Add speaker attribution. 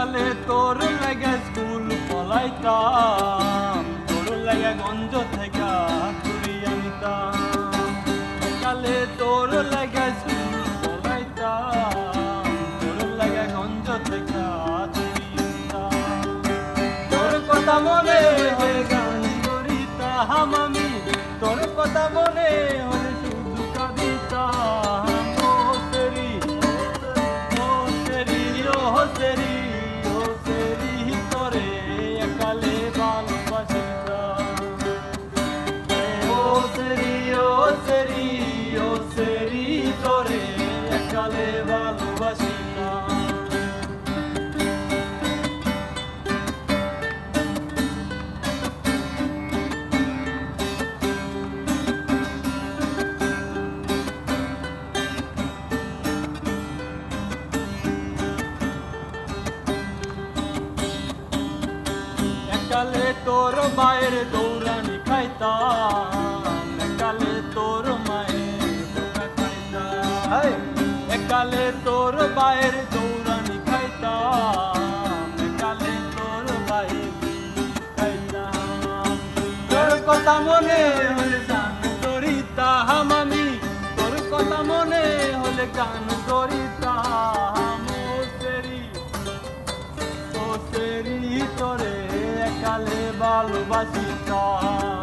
Speaker 1: একালে তোর লাগে স্কুল পলাইতাম, তোর লাগে গঞ্জ থেকে ঘুরি আনিতাম। একালে তোর লাগে স্কুল পলাইতাম, তোর লাগে গঞ্জ থেকে ঘুরি আনিতাম। তোর কথা মনে হয়ে গান করিতাম আমি, তোর কথা মনে হলে শুধু কাঁদিতাম। ও সেরি ও সেরি ও সেরি ও সেরি তোরে একালে ভালোবাসিতাম। ও সেরি ও সেরি ও সেরি তোরে একালে ভালোবাসিতাম। একালে তোর মায়ের দৌড়ানি খাইতাম, একালে তোর মায়ের বোকা খাইতাম। একালে তোর মায়ের দৌড়ানি খাইতাম, একালে তোর মায়ের খাইতাম। তোর কথা মনে হলে গান করিতাম আমি, তোর কথা মনে হলে গান করিতাম। ও সেরি তোরে একালে ভালোবাসিতাম।